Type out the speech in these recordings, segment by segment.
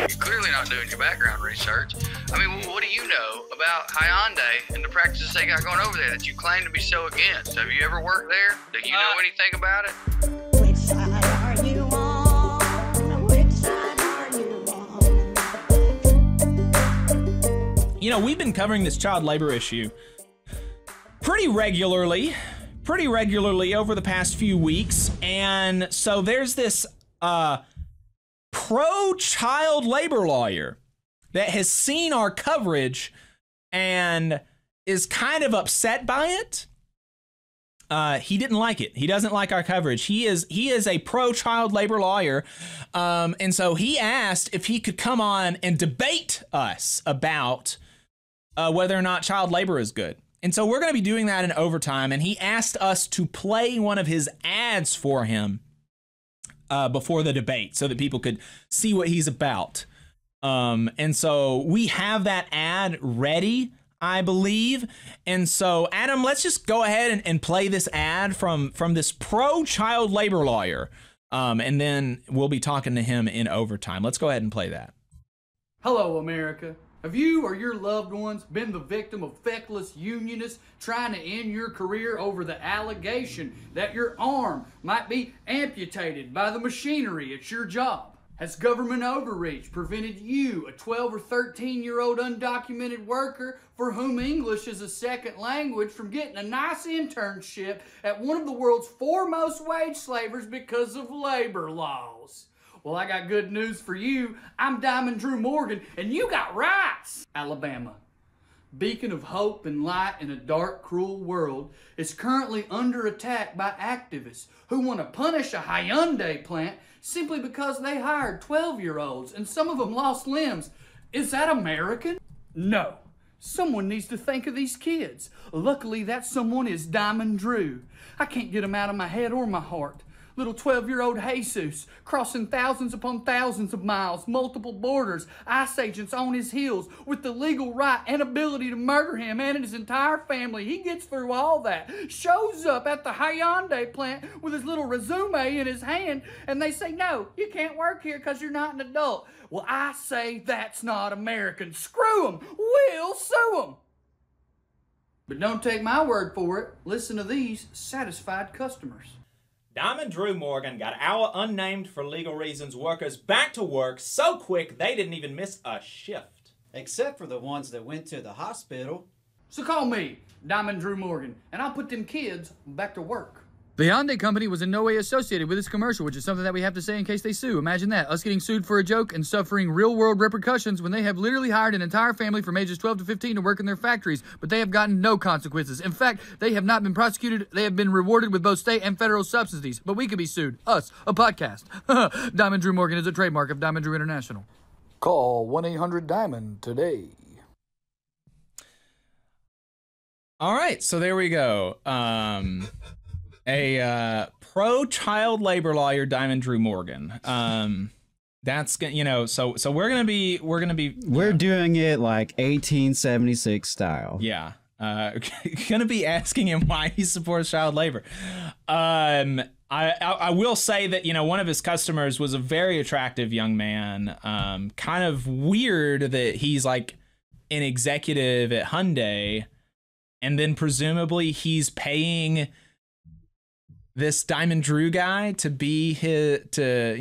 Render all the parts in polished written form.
You're clearly not doing your background research. I mean, what do you know about Hyundai and the practices they got going over there that you claim to be so against? Have you ever worked there? Do you know anything about it? Which side are you on? Which side are you on? You know, we've been covering this child labor issue pretty regularly over the past few weeks, and so there's this pro-child labor lawyer that has seen our coverage and is kind of upset by it. He didn't like it. He doesn't like our coverage. He is a pro-child labor lawyer, and so he asked if he could come on and debate us about whether or not child labor is good. And so we're going to be doing that in overtime, and he asked us to play one of his ads for him before the debate so that people could see what he's about. And so we have that ad ready, I believe. And so, Adam, let's just go ahead and play this ad from this pro-child labor lawyer, and then we'll be talking to him in overtime. Let's go ahead and play that. Hello, America. Have you or your loved ones been the victim of feckless unionists trying to end your career over the allegation that your arm might be amputated by the machinery at your job? Has government overreach prevented you, a 12 or 13-year-old undocumented worker for whom English is a second language, from getting a nice internship at one of the world's foremost wage slavers because of labor laws? Well, I got good news for you. I'm Diamond Drew Morgan, and you got rights. Alabama, beacon of hope and light in a dark, cruel world, is currently under attack by activists who want to punish a Hyundai plant simply because they hired 12-year-olds and some of them lost limbs. Is that American? No. Someone needs to think of these kids. Luckily, that someone is Diamond Drew. I can't get him out of my head or my heart. Little 12-year-old Jesus, crossing thousands upon thousands of miles, multiple borders, ICE agents on his heels, with the legal right and ability to murder him and his entire family. He gets through all that, shows up at the Hyundai plant with his little resume in his hand, and they say, no, you can't work here because you're not an adult. Well, I say that's not American. Screw them. We'll sue them. But don't take my word for it. Listen to these satisfied customers. Diamond Drew Morgan got our unnamed, for legal reasons, workers back to work so quick they didn't even miss a shift. Except for the ones that went to the hospital. So call me, Diamond Drew Morgan, and I'll put them kids back to work. The Hyundai company was in no way associated with this commercial, which is something that we have to say in case they sue. Imagine that, us getting sued for a joke and suffering real-world repercussions when they have literally hired an entire family from ages 12 to 15 to work in their factories, but they have gotten no consequences. In fact, they have not been prosecuted. They have been rewarded with both state and federal subsidies, but we could be sued. Us, a podcast. Diamond Drew Morgan is a trademark of Diamond Drew International. Call 1-800-DIAMOND today. All right, so there we go. A pro-child labor lawyer, Diamond Drew Morgan. That's so we're doing it like 1876 style. Yeah, gonna be asking him why he supports child labor. I will say that one of his customers was a very attractive young man. Kind of weird that he's like an executive at Hyundai, and then presumably he's paying this Diamond Drew guy to be his, I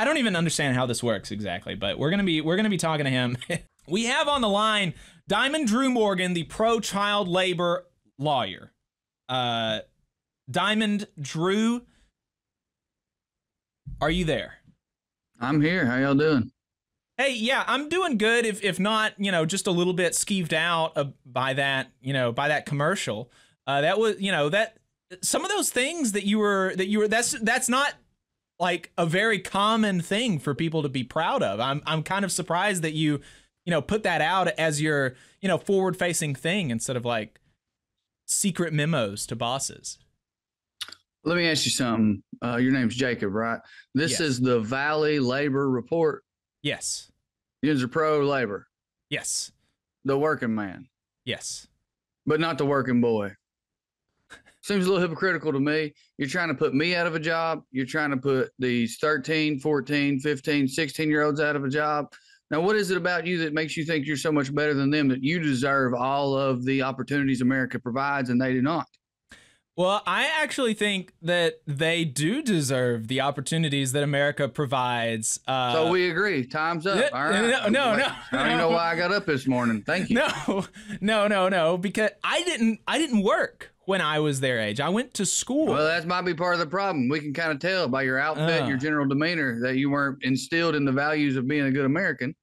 don't even understand how this works exactly, but we're gonna be talking to him. We have on the line Diamond Drew Morgan, the pro-child labor lawyer. Diamond Drew, are you there? I'm here. How y'all doing? Hey, yeah, I'm doing good. If not, just a little bit skeeved out by that, by that commercial. That was, that some of those things that you were, that's not like a very common thing for people to be proud of. I'm kind of surprised that you put that out as your, forward-facing thing instead of like secret memos to bosses. Let me ask you something. Your name's Jacob, right? This Yes. is the Valley Labor Report. Yes. You're pro-labor. Yes. The working man. Yes. But not the working boy. Seems a little hypocritical to me. You're trying to put me out of a job. You're trying to put these 13, 14, 15, 16-year-olds out of a job. Now, what is it about you that makes you think you're so much better than them, that you deserve all of the opportunities America provides and they do not? Well, I actually think that they do deserve the opportunities that America provides. So we agree. Time's up. All right. No. I don't even know why I got up this morning. Thank you. No. Because I didn't work when I was their age. I went to school. Well, that might be part of the problem. We can kind of tell by your outfit and your general demeanor that you weren't instilled in the values of being a good American.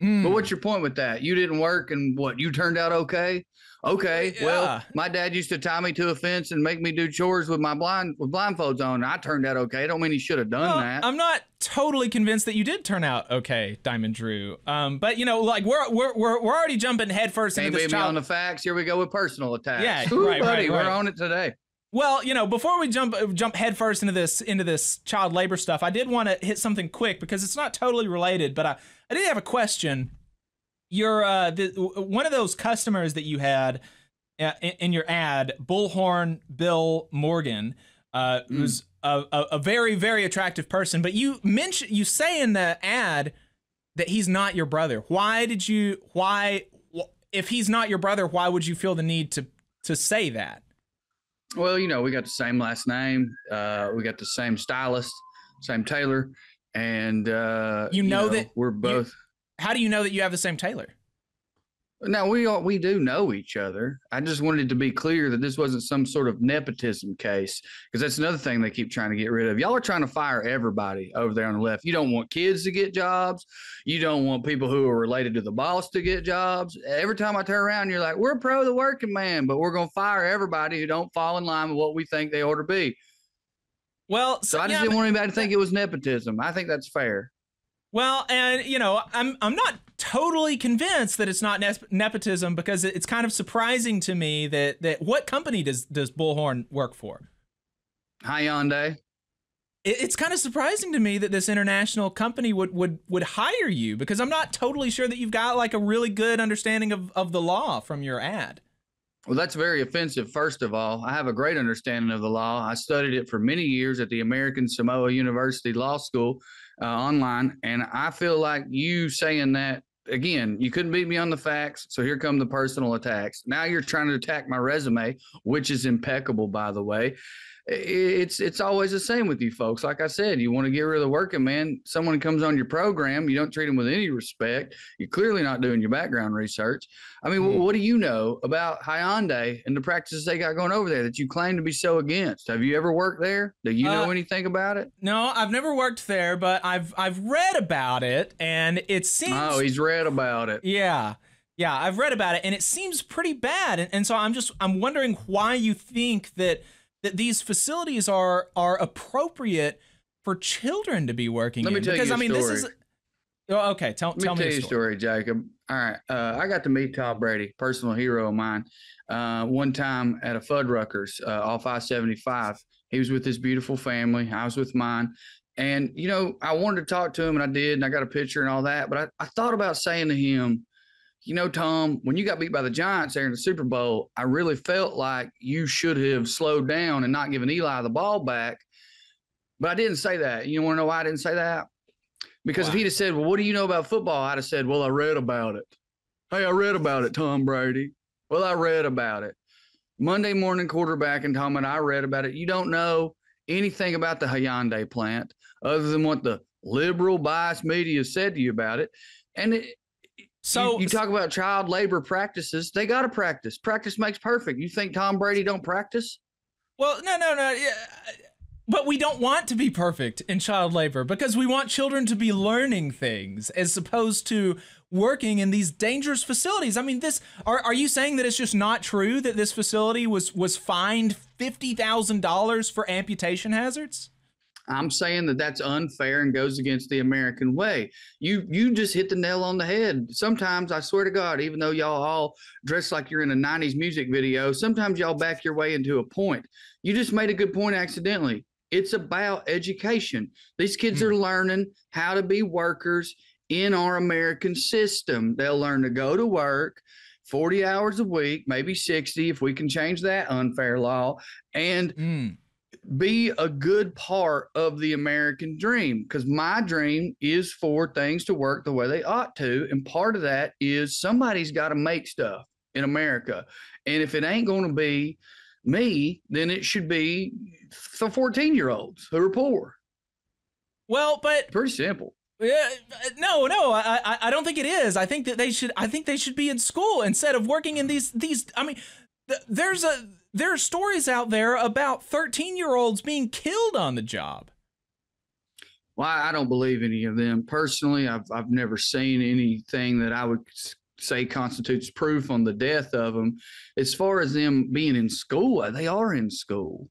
But what's your point with that? You didn't work and what? You turned out okay? Okay. Yeah. Well, my dad used to tie me to a fence and make me do chores with blindfolds on. I turned out okay. I don't mean he should have done that. I'm not totally convinced that you did turn out okay, Diamond Drew. But like we're already jumping headfirst into this me on the facts. Here we go with personal attacks. Yeah, Ooh, right. We're on it today. Well, before we jump headfirst into this child labor stuff, I did want to hit something quick because it's not totally related, but I did have a question. You're one of those customers that you had in your ad, Bullhorn Bill Morgan, who's a very, very attractive person. But you say in the ad that he's not your brother. If he's not your brother, why would you feel the need to say that? Well, we got the same last name. We got the same stylist, same tailor, and that we're both. How do you know that you have the same tailor? Now, we do know each other. I just wanted to be clear that this wasn't some sort of nepotism case, because that's another thing they keep trying to get rid of. Y'all are trying to fire everybody over there on the left. You don't want kids to get jobs. You don't want people who are related to the boss to get jobs. Every time I turn around, you're like, we're pro the working man, but we're going to fire everybody who don't fall in line with what we think they ought to be. Well, so I just didn't want anybody to think it was nepotism. I think that's fair. Well, and I'm not totally convinced that it's not nepotism, because it's kind of surprising to me that what company does Bullhorn work for? Hyundai. It's kind of surprising to me that this international company would hire you, because I'm not totally sure that you've got like a really good understanding of the law from your ad. Well, that's very offensive. First of all, I have a great understanding of the law. I studied it for many years at the American Samoa University Law School online, and I feel like you saying that, again, you couldn't beat me on the facts, so here come the personal attacks. Now you're trying to attack my resume, which is impeccable, by the way. It's always the same with you folks. Like I said, you want to get rid of the working man. Someone comes on your program, you don't treat them with any respect. You're clearly not doing your background research. I mean, what do you know about Hyundai and the practices they got going over there that you claim to be so against? Have you ever worked there? Do you know anything about it? No, I've never worked there, but I've read about it, and it seems. Oh, he's read about it. Yeah, I've read about it, and it seems pretty bad. And so I'm wondering why you think that these facilities are appropriate for children to be working in. Let me tell you a story. This is. Oh, okay, tell me a story, Jacob. All right, I got to meet Tom Brady, personal hero of mine, one time at a Fuddruckers off I-75. He was with his beautiful family. I was with mine. And, I wanted to talk to him, and I did, and I got a picture and all that. But I thought about saying to him, Tom, when you got beat by the Giants there in the Super Bowl, I really felt like you should have slowed down and not given Eli the ball back. But I didn't say that. You want to know why I didn't say that? Because if he'd have said, well, what do you know about football? I'd have said, well, I read about it. Hey, I read about it, Tom Brady. Well, I read about it. Monday morning quarterback and Tom, and I read about it. You don't know anything about the Hyundai plant other than what the liberal biased media said to you about it. And So you talk about child labor practices. They got to practice. Practice makes perfect. You think Tom Brady don't practice? Well, no. Yeah. But we don't want to be perfect in child labor, because we want children to be learning things as opposed to working in these dangerous facilities. I mean, are you saying that it's just not true that this facility was fined $50,000 for amputation hazards? I'm saying that that's unfair and goes against the American way. You just hit the nail on the head. Sometimes, I swear to God, even though y'all all dress like you're in a 90s music video, sometimes y'all back your way into a point. You just made a good point accidentally. It's about education. These kids are learning how to be workers in our American system. They'll learn to go to work, 40 hours a week, maybe 60 if we can change that unfair law, and be a good part of the American dream. Because my dream is for things to work the way they ought to. And part of that is somebody's got to make stuff in America. And if it ain't going to be me, then it should be the 14-year-olds who are poor. Well, but pretty simple. Yeah, no, I don't think it is. I think that they should be in school instead of working in these. I mean, there are stories out there about 13-year-olds being killed on the job. Well, I don't believe any of them personally. I've never seen anything that I would say constitutes proof on the death of them. As far as them being in school, they are in school.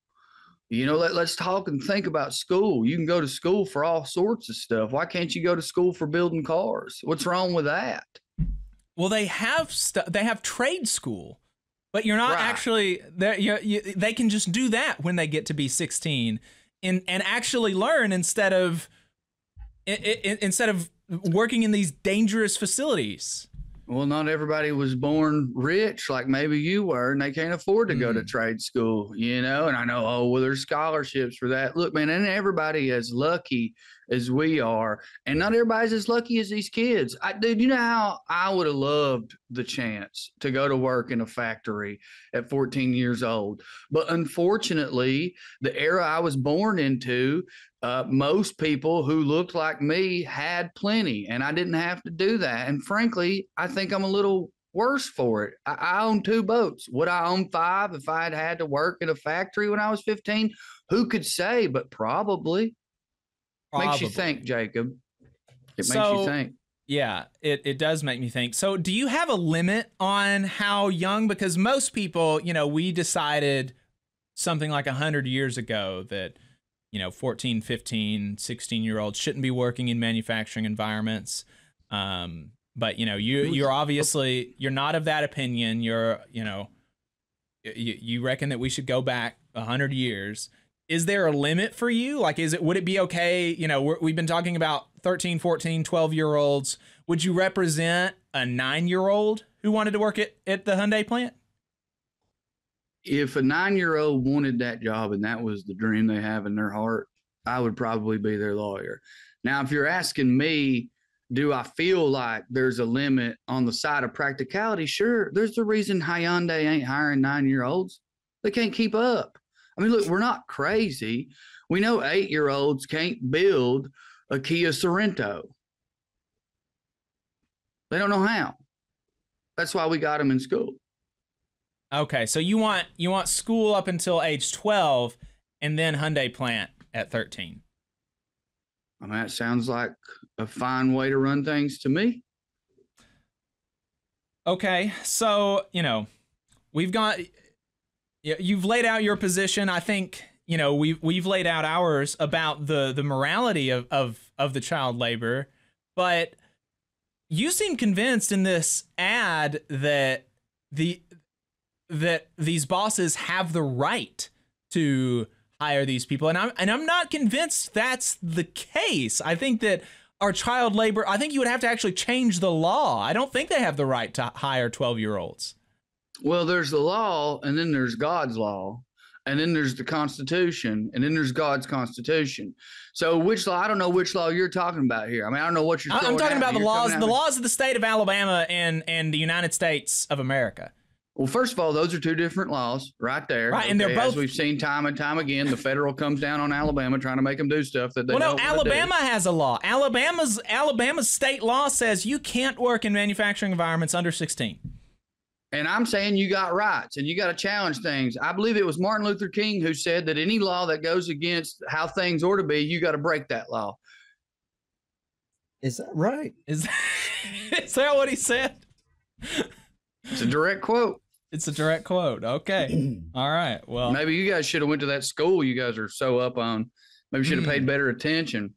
You know, let's talk and think about school. You can go to school for all sorts of stuff. Why can't you go to school for building cars? What's wrong with that? Well, they have trade school, but you're not actually there. They can just do that when they get to be 16 and actually learn instead of working in these dangerous facilities. Well, not everybody was born rich like maybe you were, and they can't afford to go to trade school, you know? And I know, oh, well, there's scholarships for that. Look, man, and everybody as lucky as we are, and not everybody's as lucky as these kids. Dude, you know how I would have loved the chance to go to work in a factory at 14 years old. But unfortunately, the era I was born into, most people who looked like me had plenty, and I didn't have to do that. And frankly, I think I'm a little worse for it. I own 2 boats. Would I own 5 if I had to work in a factory when I was 15? Who could say? But probably. Makes you think, Jacob. It makes you think. Yeah, it does make me think. So do you have a limit on how young? Because most people, you know, we decided something like 100 years ago that, you know, 14, 15, 16-year-olds shouldn't be working in manufacturing environments. But, you know, you're obviously, you're not of that opinion. You're, you know, you reckon that we should go back 100 years. Is there a limit for you? Like, would it be okay? You know, we've been talking about 13, 14, 12-year-olds. Would you represent a 9-year-old who wanted to work at the Hyundai plant? If a 9-year-old wanted that job and that was the dream they have in their heart, I would probably be their lawyer. Now, if you're asking me, do I feel like there's a limit on the side of practicality? Sure. There's the reason Hyundai ain't hiring 9-year-olds. They can't keep up. I mean, look, we're not crazy. We know 8-year-olds can't build a Kia Sorento. They don't know how. That's why we got them in school. Okay, so you want school up until age 12 and then Hyundai plant at 13. I mean, that sounds like a fine way to run things to me. Okay, so, you know, you've laid out your position. I think, you know, we've laid out ours about the morality of the child labor, but you seem convinced in this ad that these bosses have the right to hire these people, and I'm not convinced that's the case. I think that our child labor, I think you would have to actually change the law. I don't think they have the right to hire 12-year-olds. Well, there's the law, and then there's God's law, and then there's the Constitution, and then there's God's Constitution. So which law? I don't know which law you're talking about here. I mean, I don't know what you're talking about. I'm talking about the laws of the state of Alabama and the United States of America. Well, first of all, those are 2 different laws right there. Right, and they're both. As we've seen time and time again, the federal comes down on Alabama trying to make them do stuff that they don't want to do. Alabama has a law. Alabama's state law says you can't work in manufacturing environments under 16. And I'm saying you got rights and you got to challenge things. I believe it was Martin Luther King who said that any law that goes against how things ought to be, you got to break that law. Is that right? Is that what he said? It's a direct quote. It's a direct quote. Okay. All right. Well, maybe you guys should have went to that school you guys are so up on. Maybe should have paid better attention.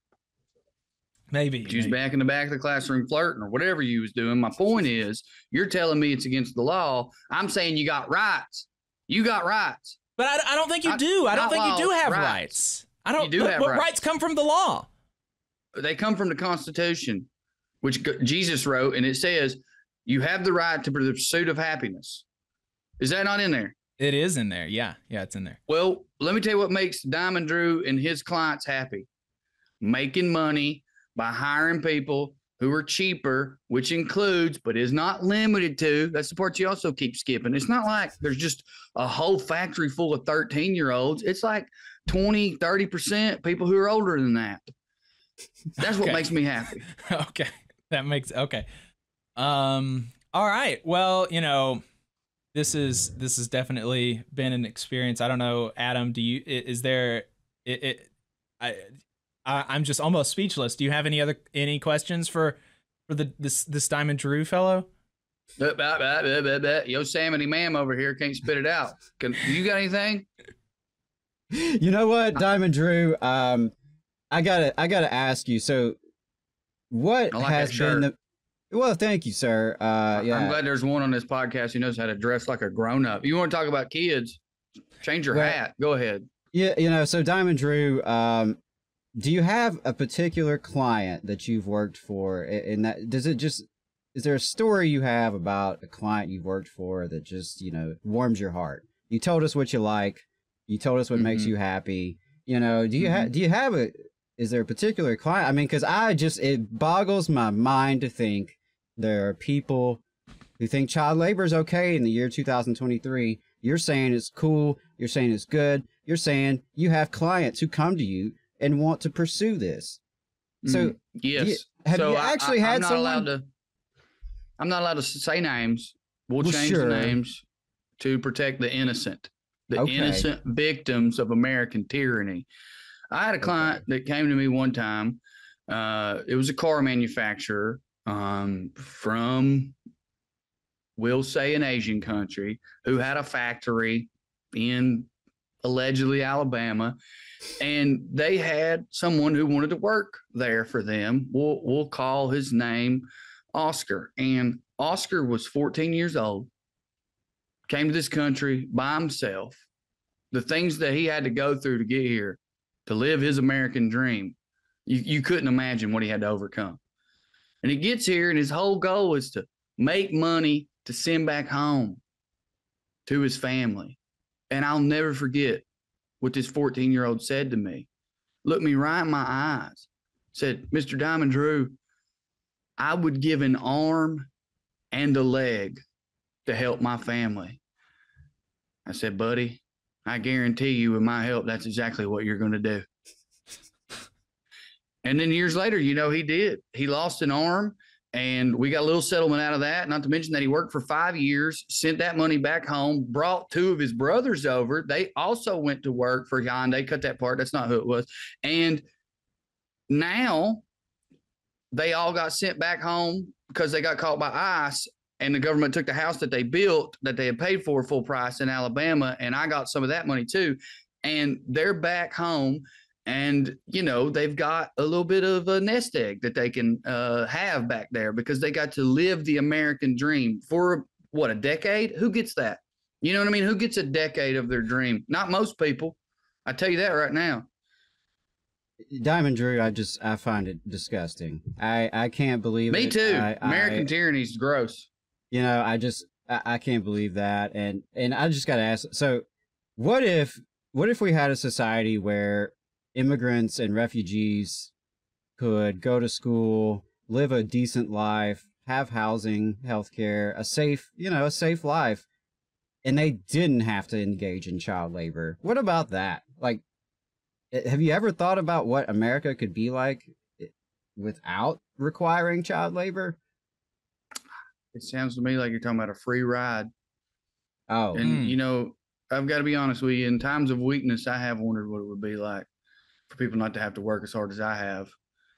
Maybe. You was back in the back of the classroom flirting or whatever you was doing. My point is, you're telling me it's against the law. I'm saying you got rights. You got rights. But I don't think you do. I don't think you do have rights. I don't. You do have rights. Rights come from the law. They come from the Constitution, which Jesus wrote, and it says, You have the right to the pursuit of happiness. Is that not in there? It is in there. Yeah, it's in there. Well, let me tell you what makes Diamond Drew and his clients happy. Making money by hiring people who are cheaper, which includes, but is not limited to, that's the part you also keep skipping. It's not like there's just a whole factory full of 13-year-olds. It's like 20, 30% people who are older than that. That's what makes me happy. Okay. That makes, okay. All right. Well, you know, this has definitely been an experience. I don't know, Adam, is there, I'm just almost speechless. Do you have any questions for this Diamond Drew fellow? Yosemite Mam over here can't spit it out. You got anything? You know what, Diamond Drew? I gotta ask you. So, what has been the? Well, thank you, sir. Yeah, I'm glad there's one on this podcast who knows how to dress like a grown up. You want to talk about kids? Change your hat. Go ahead. Yeah, you know. So, Diamond Drew, do you have a particular client that you've worked for? And that is there a story you have about a client you've worked for that just, you know, warms your heart? You told us what you like. You told us what makes you happy. You know, do you have is there a particular client? I mean, because it boggles my mind to think there are people who think child labor is okay in the year 2023. You're saying it's cool. You're saying it's good. You're saying you have clients who come to you and want to pursue this. So yes. Have you actually had someone? I'm not allowed to say names. We'll change the names to protect the innocent. Innocent victims of American tyranny. I had a client that came to me one time. It was a car manufacturer from, we'll say, an Asian country who had a factory in allegedly Alabama, and they had someone who wanted to work there for them. We'll call his name Oscar. And Oscar was 14 years old. Came to this country by himself. The things that he had to go through to get here, to live his American dream, you couldn't imagine what he had to overcome. And he gets here, and his whole goal is to make money to send back home to his family. And I'll never forget what this 14-year-old said to me. Looked me right in my eyes. Said, Mr. Diamond Drew, I would give an arm and a leg to help my family. I said, buddy, I guarantee you with my help, that's exactly what you're going to do. And then years later, you know, he did. He lost an arm, and we got a little settlement out of that. Not to mention that he worked for 5 years, sent that money back home, brought 2 of his brothers over. They also went to work for Hyundai. Cut that part. That's not who it was. And now they all got sent back home because they got caught by ICE. And the government took the house that they built, that they had paid for full price in Alabama, and I got some of that money too. And they're back home, and, you know, they've got a little bit of a nest egg that they can have back there because they got to live the American dream for, what, a decade? Who gets that? You know what I mean? Who gets a decade of their dream? Not most people. I tell you that right now. Diamond Drew, I find it disgusting. I can't believe it. Me too. American tyranny is gross. You know, I can't believe that. And I just got to ask, so what if we had a society where immigrants and refugees could go to school, live a decent life, have housing, healthcare, a safe life, and they didn't have to engage in child labor? What about that? Like, have you ever thought about what America could be like without requiring child labor? It sounds to me like you're talking about a free ride. Oh. And, you know, I've got to be honest with you. In times of weakness, I have wondered what it would be like for people not to have to work as hard as I have.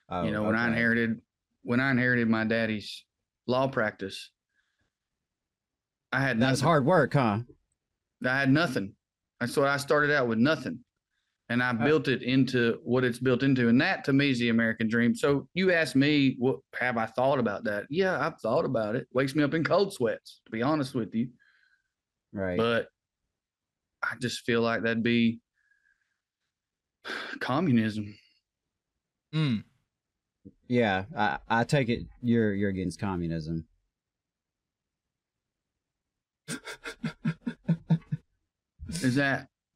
Oh, you know, when I inherited my daddy's law practice, I had nothing. That was hard work, huh? I had nothing. That's what I started out with, nothing. And I built it into what it's built into. And that, to me, is the American dream. So you ask me, what have I thought about that? Yeah, I've thought about it. Wakes me up in cold sweats, to be honest with you. Right. But I just feel like that'd be communism. Yeah, I take it you're against communism.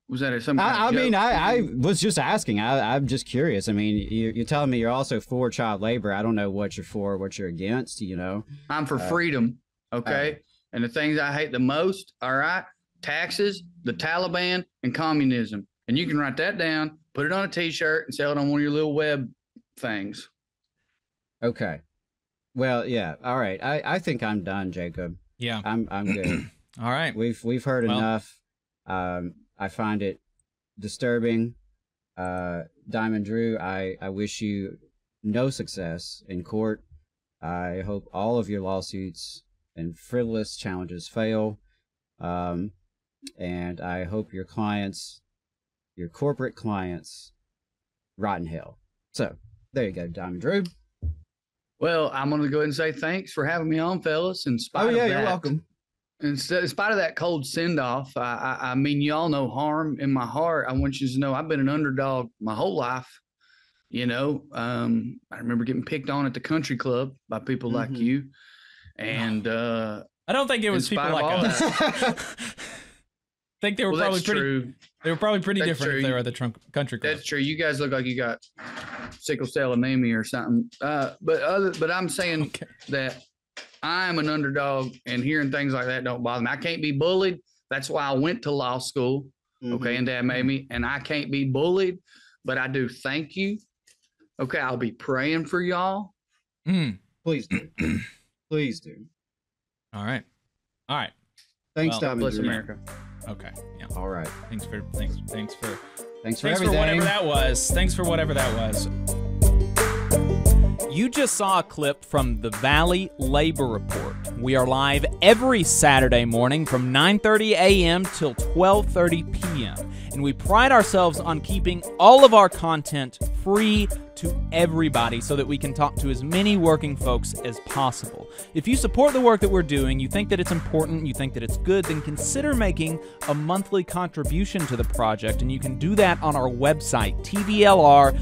Was that some kind I of mean, joke? I was just asking. I'm just curious. I mean, you're telling me you're also for child labor. I don't know what you're for, what you're against, you know. I'm for freedom, okay? And the things I hate the most, all right, taxes, the Taliban, and communism. And you can write that down, put it on a T-shirt, and sell it on one of your little web things. Okay. Well, yeah. All right. I think I'm done, Jacob. Yeah. I'm good. All right. We've heard Well, enough. I find it disturbing. Diamond Drew, I wish you no success in court. I hope all of your lawsuits and frivolous challenges fail. And I hope your clients, your corporate clients, rot in hell. So there you go, Diamond Drew. Well, I'm going to go ahead and say thanks for having me on, fellas. In spite Oh yeah, of you're that, welcome. In spite of that cold send-off, I mean, y'all know harm in my heart. I want you to know I've been an underdog my whole life. You know, I remember getting picked on at the country club by people like you. And I don't think it was people like us. I think they were probably pretty. True. They were probably pretty That's different true. if they were at the country club. That's true. You guys look like you got sickle cell anemia or something. But I'm saying that I'm an underdog, and hearing things like that don't bother me. I can't be bullied. That's why I went to law school. Okay, and Dad made me, and I can't be bullied. But I do thank you. Okay, I'll be praying for y'all. Please do. Please do. All right. All right. Thanks, Well, Diamond Bless Drew. America. Okay. Yeah. All right. Thanks for Thanks for everything. Whatever that was. Thanks for whatever that was. You just saw a clip from the Valley Labor Report. We are live every Saturday morning from 9:30 a.m. till 12:30 p.m. And we pride ourselves on keeping all of our content free to everybody so that we can talk to as many working folks as possible. If you support the work that we're doing, you think that it's important, you think that it's good, then consider making a monthly contribution to the project, and you can do that on our website, tvlr.fm.